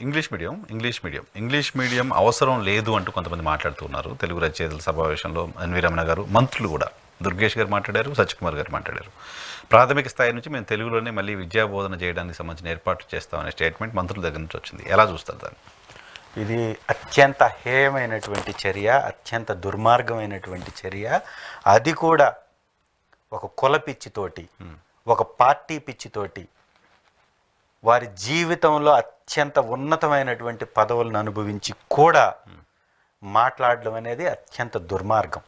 English medium అవసరం లేదు అంటూ కొంతమంది మాట్లాడుతున్నారు. తెలుగు రచయితల సమావేశంలో ఎన్వి రమణ గారు, మంత్రులు కూడా దుర్గేష్ గారు మాట్లాడారు, సత్యకుమార్ గారు మాట్లాడారు. ప్రాథమిక స్థాయి నుంచి మేము తెలుగులోనే మళ్ళీ విద్యా బోధన చేయడానికి సంబంధించిన ఏర్పాట్లు చేస్తామనే స్టేట్మెంట్ మంత్రుల దగ్గర నుంచి వచ్చింది. ఎలా చూస్తారు దాన్ని? ఇది అత్యంత హేయమైనటువంటి చర్య, అత్యంత దుర్మార్గమైనటువంటి చర్య. అది కూడా ఒక కుల పిచ్చితోటి, ఒక పార్టీ పిచ్చితోటి, వారి జీవితంలో అత్యంత ఉన్నతమైనటువంటి పదవులను అనుభవించి కూడా మాట్లాడడం అనేది అత్యంత దుర్మార్గం.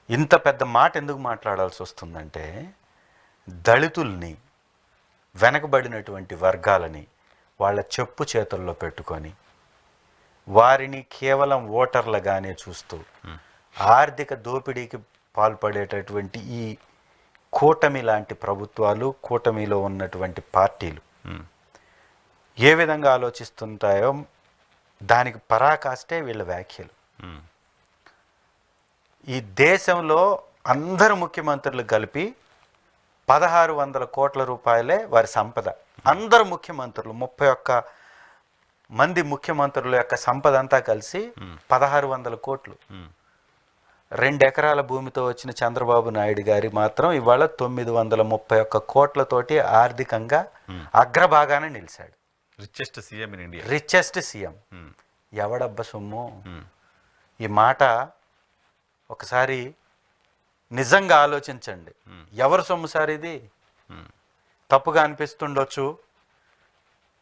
ఇంత పెద్ద మాట ఎందుకు మాట్లాడాల్సి వస్తుందంటే, దళితుల్ని, వెనకబడినటువంటి వర్గాలని వాళ్ళ చెప్పు చేతుల్లో పెట్టుకొని వారిని కేవలం ఓటర్లుగానే చూస్తూ ఆర్థిక దోపిడీకి పాల్పడేటటువంటి ఈ కూటమి లాంటి ప్రభుత్వాలు, కూటమిలో ఉన్నటువంటి పార్టీలు ఏ విధంగా ఆలోచిస్తుంటాయో దానికి పరాకాష్టే వీళ్ళ వ్యాఖ్యలు. ఈ దేశంలో అందరు ముఖ్యమంత్రులు కలిపి 1600 కోట్ల రూపాయలే వారి సంపద. అందరు ముఖ్యమంత్రులు, 31 మంది ముఖ్యమంత్రుల యొక్క సంపద అంతా కలిసి 1600 కోట్లు. 2 ఎకరాల భూమితో వచ్చిన చంద్రబాబు నాయుడు గారి మాత్రం ఇవాళ 931 కోట్లతోటి ఆర్థికంగా అగ్రభాగానే నిలిచాడు. Richest CM in India. Richest CM. ఎవడబ్బ సొమ్ము? ఈ మాట ఒకసారి నిజంగా ఆలోచించండి. ఎవరు సొమ్ము సార్ ఇది? తప్పుగా అనిపిస్తుండొచ్చు,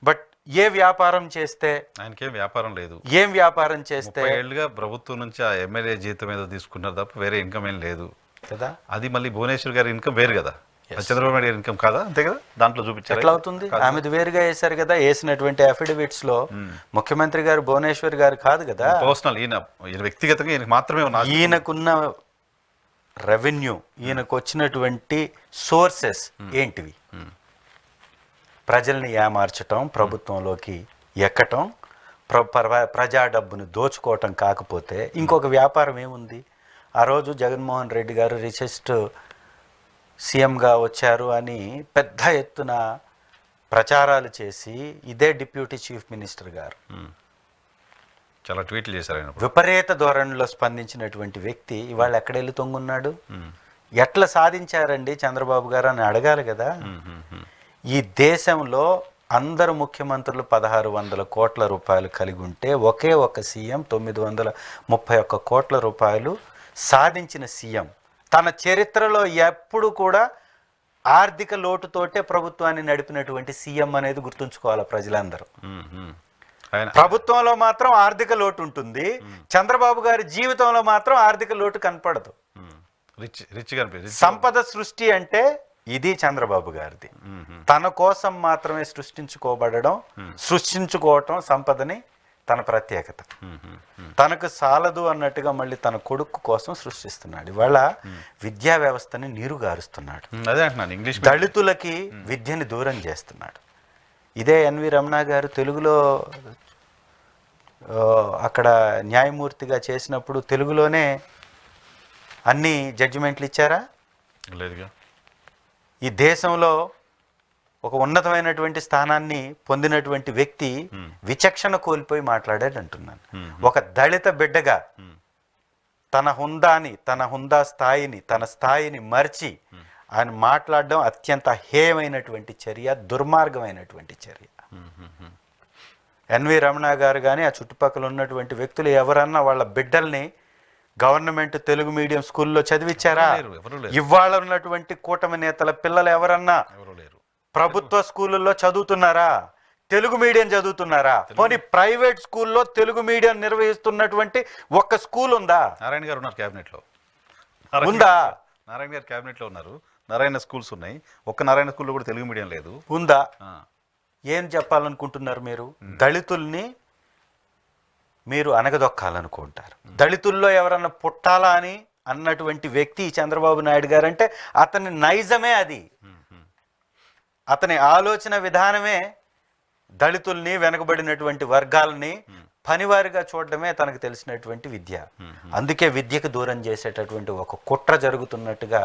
బట్ ఏ వ్యాపారం చేస్తే, ఆయనకేం వ్యాపారం లేదు, ఏం వ్యాపారం చేస్తే, ఏళ్ళుగా ప్రభుత్వం నుంచి ఆ ఎమ్మెల్యే జీతం ఏదో తీసుకున్నారు తప్ప వేరే ఇన్కమ్ ఏం లేదు కదా. అది మళ్ళీ భువనేశ్వర్ గారి ఇన్కమ్ వేరు కదా, చంద్రబాబు నాయుడు గారి ఇన్కమ్ కాదా? అంతే కదా, దాంట్లో చూపించారు. ఎట్లా అవుతుంది? ఆమెది వేరుగా వేశారు కదా. వేసినటువంటి అఫిడవిట్స్ లో ముఖ్యమంత్రి గారు భువనేశ్వర్ గారు కాదు కదా. పర్సనల్, ఈయన వ్యక్తిగతంగా ఈయనకు మాత్రమే ఈయనకున్న రెవెన్యూ, ఈయనకు వచ్చినటువంటి సోర్సెస్ ఏంటివి? ప్రజల్ని ఏమార్చటం, ప్రభుత్వంలోకి ఎక్కటం, ప్రజా డబ్బును దోచుకోవటం కాకపోతే ఇంకొక వ్యాపారం ఏముంది? ఆ రోజు జగన్మోహన్ రెడ్డి గారు రిచెస్ట్ సీఎంగా వచ్చారు అని పెద్ద ఎత్తున ప్రచారాలు చేసి ఇదే డిప్యూటీ చీఫ్ మినిస్టర్ గారు చాలా ట్వీట్లు చేశారు. ఆయన విపరీత ధోరణిలో స్పందించినటువంటి వ్యక్తి ఇవాళ ఎక్కడ వెళ్ళి తొంగున్నాడు? ఎట్లా సాధించారండి చంద్రబాబు గారు అని అడగాలి కదా. ఈ దేశంలో అందరు ముఖ్యమంత్రులు 1600 కోట్ల రూపాయలు కలిగి ఉంటే ఒకే ఒక సీఎం 931 కోట్ల రూపాయలు సాధించిన సీఎం. తన చరిత్రలో ఎప్పుడు కూడా ఆర్థిక లోటుతోటే ప్రభుత్వాన్ని నడిపినటువంటి సీఎం అనేది గుర్తుంచుకోవాలి ప్రజలందరూ. ప్రభుత్వంలో మాత్రం ఆర్థిక లోటు ఉంటుంది, చంద్రబాబు గారి జీవితంలో మాత్రం ఆర్థిక లోటు కనపడదు. సంపద సృష్టి అంటే ఇది చంద్రబాబు గారిది. తన కోసం మాత్రమే సృష్టించుకోవటం సంపదని తన ప్రత్యేకత. తనకు సాలదు అన్నట్టుగా మళ్ళీ తన కొడుకు కోసం సృష్టిస్తున్నాడు. ఇవాళ విద్యా వ్యవస్థని నీరుగారుస్తున్నాడు. దళితులకి విద్యని దూరం చేస్తున్నాడు. ఇదే ఎన్వి రమణ గారు తెలుగులో అక్కడ న్యాయమూర్తిగా చేసినప్పుడు తెలుగులోనే అన్ని జడ్జిమెంట్లు ఇచ్చారా? లేదుగా. ఈ దేశంలో ఒక ఉన్నతమైనటువంటి స్థానాన్ని పొందినటువంటి వ్యక్తి విచక్షణ కోల్పోయి మాట్లాడాడు అంటున్నాను. ఒక దళిత బిడ్డగా తన హుందాని, తన హుందా స్థాయిని, తన స్థాయిని మర్చి ఆయన మాట్లాడడం అత్యంత హేయమైనటువంటి చర్య, దుర్మార్గమైనటువంటి చర్య. ఎన్వి రమణ గారు కానీ ఆ చుట్టుపక్కల ఉన్నటువంటి వ్యక్తులు ఎవరన్నా వాళ్ళ బిడ్డల్ని గవర్నమెంట్ తెలుగు మీడియం స్కూల్లో చదివించారా? ఇవాళ ఉన్నటువంటి కూటమి నేతల పిల్లలు ఎవరన్నా ప్రభుత్వ స్కూళ్ళల్లో చదువుతున్నారా? తెలుగు మీడియం చదువుతున్నారా? పోనీ ప్రైవేట్ స్కూల్లో తెలుగు మీడియం నిర్వహిస్తున్నటువంటి ఒక్క స్కూల్ ఉందా? నారాయణ గారు ఉన్నారు క్యాబినెట్ లో. ఉందా? నారాయణ గారు క్యాబినెట్ లో ఉన్నారు. నారాయణ స్కూల్స్ ఉన్నాయి. ఒక్క నారాయణ స్కూల్లో కూడా తెలుగు మీడియం లేదు. ఉందా? ఏం చెప్పాలనుకుంటున్నారు మీరు? దళితుల్ని మీరు అనగదొక్కాలనుకుంటారు. దళితుల్లో ఎవరన్నా పుట్టాలా అని అన్నటువంటి వ్యక్తి చంద్రబాబు నాయుడు గారు అంటే అతని నైజమే అది. అతని ఆలోచన విధానమే దళితుల్ని, వెనకబడినటువంటి వర్గాలని పనివారిగా చూడడమే తనకు తెలిసినటువంటి విద్య. అందుకే విద్యకు దూరం చేసేటటువంటి ఒక కుట్ర జరుగుతున్నట్టుగా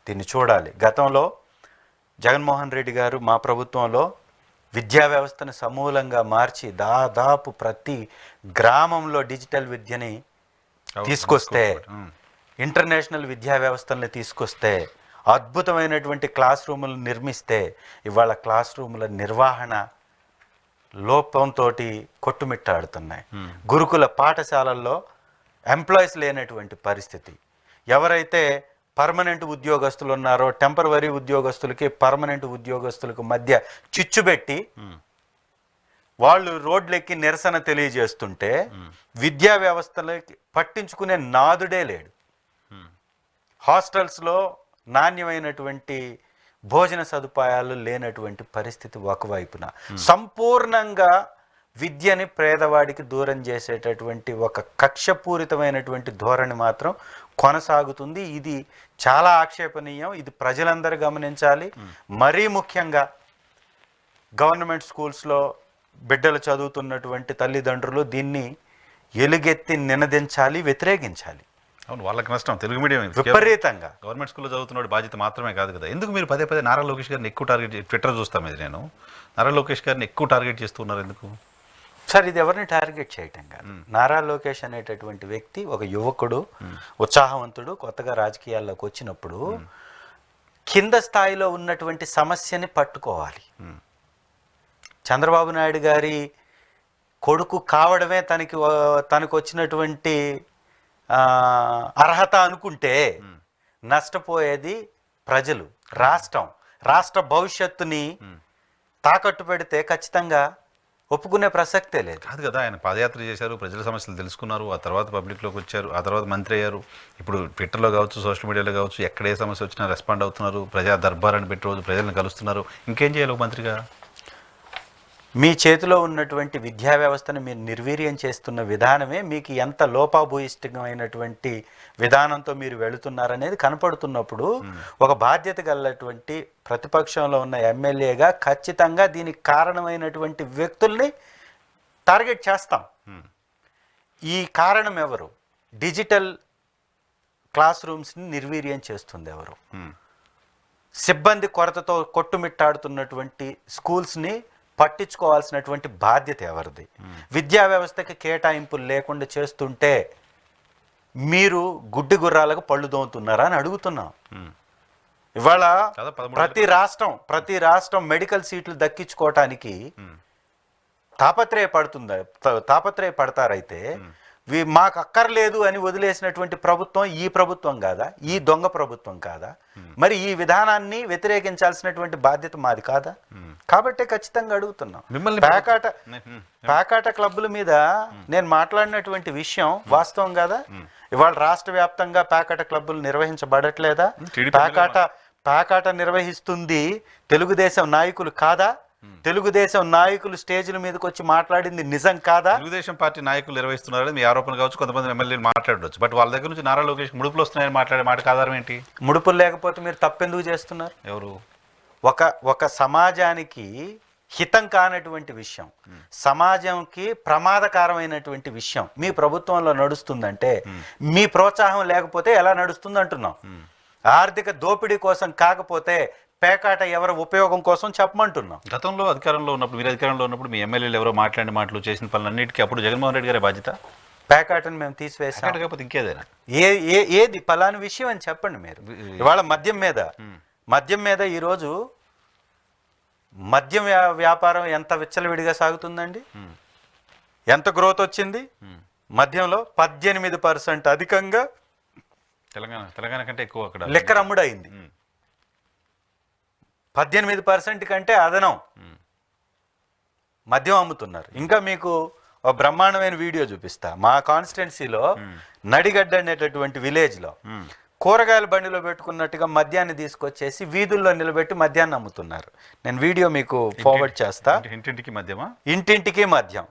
దీన్ని చూడాలి. గతంలో జగన్మోహన్ రెడ్డి గారు మా ప్రభుత్వంలో విద్యా వ్యవస్థను సమూలంగా మార్చి దాదాపు ప్రతి గ్రామంలో డిజిటల్ విద్యని తీసుకొస్తే, ఇంటర్నేషనల్ విద్యా వ్యవస్థల్ని తీసుకొస్తే, అద్భుతమైనటువంటి క్లాస్ రూములు నిర్మిస్తే, ఇవాళ క్లాస్ రూముల నిర్వహణ లోపంతో కొట్టుమిట్టాడుతున్నాయి. గురుకుల పాఠశాలల్లో ఎంప్లాయీస్ లేనటువంటి పరిస్థితి. ఎవరైతే పర్మనెంట్ ఉద్యోగస్తులు ఉన్నారో టెంపరవరీ ఉద్యోగస్తులకి పర్మనెంట్ ఉద్యోగస్తులకు మధ్య చిచ్చుబెట్టి వాళ్ళు రోడ్లెక్కి నిరసన తెలియజేస్తుంటే విద్యా వ్యవస్థలకి పట్టించుకునే నాదుడే లేడు. హాస్టల్స్లో నాణ్యమైనటువంటి భోజన సదుపాయాలు లేనటువంటి పరిస్థితి ఒకవైపున, సంపూర్ణంగా విద్యని పేదవాడికి దూరం చేసేటటువంటి ఒక కక్షపూరితమైనటువంటి ధోరణి మాత్రం కొనసాగుతుంది. ఇది చాలా ఆక్షేపణీయం. ఇది ప్రజలందరూ గమనించాలి. మరీ ముఖ్యంగా గవర్నమెంట్ స్కూల్స్లో బిడ్డలు చదువుతున్నటువంటి తల్లిదండ్రులు దీన్ని ఎలుగెత్తి నినదించాలి, వ్యతిరేకించాలి. అవును, వాళ్ళకి నష్టం. తెలుగు మీడియం విపరీతంగా గవర్నమెంట్ స్కూల్లో చదువుతున్న బాధ్యత మాత్రమే కాదు కదా. ఎందుకు మీరు పదే పదే నారా లోకేష్ గారిని ఎక్కువ టార్గెట్, ట్విట్టర్ చూస్తాం ఇది, నేను నారా లోకేష్ గారిని ఎక్కువ టార్గెట్ చేస్తున్నారు ఎందుకు? సార్, ఇది ఎవరిని టార్గెట్ చేయటం కాదు. నారా లోకేష్ అనేటటువంటి వ్యక్తి ఒక యువకుడు, ఉత్సాహవంతుడు, కొత్తగా రాజకీయాల్లోకి వచ్చినప్పుడు కింద స్థాయిలో ఉన్నటువంటి సమస్యని పట్టుకోవాలి. చంద్రబాబు నాయుడు గారి కొడుకు కావడమే తనకు వచ్చినటువంటి అర్హత అనుకుంటే నష్టపోయేది ప్రజలు, రాష్ట్ర భవిష్యత్తుని తాకట్టు పెడితే ఖచ్చితంగా ఒప్పుకునే ప్రసక్తే లేదు. కాదు కదా, ఆయన పాదయాత్ర చేశారు, ప్రజల సమస్యలు తెలుసుకున్నారు, ఆ తర్వాత పబ్లిక్లోకి వచ్చారు, ఆ తర్వాత మంత్రి అయ్యారు. ఇప్పుడు ట్విట్టర్లో కావచ్చు, సోషల్ మీడియాలో కావచ్చు, ఎక్కడ ఏ సమస్య వచ్చినా రెస్పాండ్ అవుతున్నారు, ప్రజా దర్బారాన్ని పెట్టి రోజు ప్రజలను కలుస్తున్నారు. ఇంకేం చేయాలి మంత్రిగా? మీ చేతిలో ఉన్నటువంటి విద్యా వ్యవస్థను మీరు నిర్వీర్యం చేస్తున్న విధానమే మీకు ఎంత లోపాభూయిష్టమైనటువంటి విధానంతో మీరు వెళుతున్నారనేది కనపడుతున్నప్పుడు ఒక బాధ్యత గలటువంటి ప్రతిపక్షంలో ఉన్న ఎమ్మెల్యేగా ఖచ్చితంగా దీనికి కారణమైనటువంటి వ్యక్తుల్ని టార్గెట్ చేస్తాం. ఈ కారణం ఎవరు? డిజిటల్ క్లాస్ రూమ్స్ని నిర్వీర్యం చేస్తుంది ఎవరు? సిబ్బంది కొరతతో కొట్టుమిట్టాడుతున్నటువంటి స్కూల్స్ని పట్టించుకోవాల్సినటువంటి బాధ్యత ఎవరిది? విద్యా వ్యవస్థకి కేటాయింపులు లేకుండా చేస్తుంటే మీరు గుడ్డి గుర్రాలకు పళ్ళు దోముతున్నారా అని అడుగుతున్నాం. ఇవాళ ప్రతి రాష్ట్రం మెడికల్ సీట్లు దక్కించుకోవటానికి తాపత్రయపడతారైతే మాకు అక్కర్లేదు అని వదిలేసినటువంటి ప్రభుత్వం ఈ ప్రభుత్వం కాదా? ఈ దొంగ ప్రభుత్వం కాదా? మరి ఈ విధానాన్ని వ్యతిరేకించాల్సినటువంటి బాధ్యత మాది కాదా? కాబట్టి ఖచ్చితంగా అడుగుతున్నాం. మిమ్మల్ని పేకాట క్లబ్బుల మీద నేను మాట్లాడినటువంటి విషయం వాస్తవం కాదా? ఇవాళ రాష్ట్ర వ్యాప్తంగా పేకాట క్లబ్బులు నిర్వహించబడట్లేదా? పేకాట నిర్వహిస్తుంది తెలుగుదేశం నాయకులు కాదా? తెలుగుదేశం నాయకులు స్టేజ్ల మీదకి వచ్చి మాట్లాడింది నిజం కాదా? తెలుగుదేశం పార్టీ నాయకులు నిర్వహిస్తున్నారని మీ ఆరోపణ కావచ్చు, కొంతమంది ఎమ్మెల్యేలు మాట్లాడవచ్చు. బట్ వాళ్ళ దగ్గర నుంచి నారా లోకేష్ ముడుపులు వస్తున్నాయని మాట్లాడే మాటకు ఆధారం ఏంటి? ముడుపులు లేకపోతే మీరు తప్పెందుకు చేస్తున్నారు? ఎవరు? ఒక సమాజానికి హితం కానటువంటి విషయం, సమాజంకి ప్రమాదకరమైనటువంటి విషయం మీ ప్రభుత్వంలో నడుస్తుందంటే మీ ప్రోత్సాహం లేకపోతే ఎలా నడుస్తుంది అంటున్నాం. ఆర్థిక దోపిడీ కోసం కాకపోతే పేకాట ఎవరి ఉపయోగం కోసం చెప్పమంటున్నాం. గతంలో అధికారంలో ఉన్నప్పుడు, మీరు అధికారంలో ఉన్నప్పుడు మీ ఎమ్మెల్యేలు ఎవరో మాట్లాడిన మాటలు, చేసిన పనులన్నిటికీ అప్పుడు జగన్మోహన్ రెడ్డి గారి బాధ్యత. పేకాటను మేము తీసివేసాం కాకపోతే ఇంకేదైనా ఏది పలానా విషయం అని చెప్పండి మీరు. ఇవాళ మద్యం మీద ఈరోజు మద్యం వ్యాపారం ఎంత విచ్చలవిడిగా సాగుతుందండి? ఎంత గ్రోత్ వచ్చింది మద్యంలో? 18% అధికంగా తెలంగాణ కంటే ఎక్కువ అక్కడ లిక్కర్ అమ్ముడైంది. 18% కంటే అదనం మద్యం అమ్ముతున్నారు. ఇంకా మీకు ఒక బ్రహ్మాండమైన వీడియో చూపిస్తా. మా కాన్స్టిట్యున్సీలో నడిగడ్డ అనేటటువంటి విలేజ్లో కూరగాయల బండిలో పెట్టుకున్నట్టుగా మద్యాన్ని తీసుకొచ్చేసి వీధుల్లో నిలబెట్టి మద్యాన్ని అమ్ముతున్నారు. నేను వీడియో మీకు ఫార్వర్డ్ చేస్తా. ఇంటింటికి మద్యమా? ఇంటింటికి మద్యం.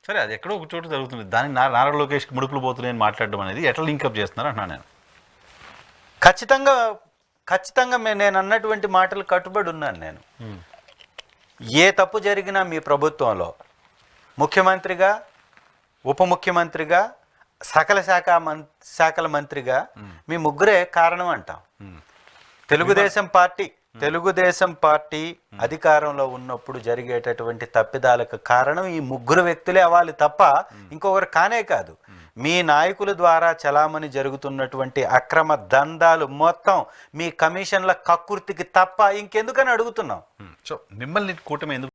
సరే, అది ఎక్కడో ఒక చోట జరుగుతుంది. దానికి నారా లోకేష్కి ముడుపులు పోతున్నాయని మాట్లాడడం అనేది ఎట్లా లింకప్ చేస్తున్నారు అంటున్నా నేను. ఖచ్చితంగా నేను అన్నటువంటి మాటలు కట్టుబడి ఉన్నాను. నేను ఏ తప్పు జరిగినా మీ ప్రభుత్వంలో ముఖ్యమంత్రిగా, ఉప ముఖ్యమంత్రిగా, సకల శాఖల మంత్రిగా మీ ముగ్గురే కారణం అంటాం. తెలుగుదేశం పార్టీ తెలుగుదేశం పార్టీ అధికారంలో ఉన్నప్పుడు జరిగేటటువంటి తప్పిదాలకు కారణం ఈ ముగ్గురు వ్యక్తులే అవ్వాలి తప్ప ఇంకొకరు కానే కాదు. మీ నాయకుల ద్వారా చలామణి జరుగుతున్నటువంటి అక్రమ దందాలు మొత్తం మీ కమిషన్ల కక్కుర్తికి తప్ప ఇంకెందుకని అడుగుతున్నాం. సో మిమ్మల్ని కూటమి ఎందుకు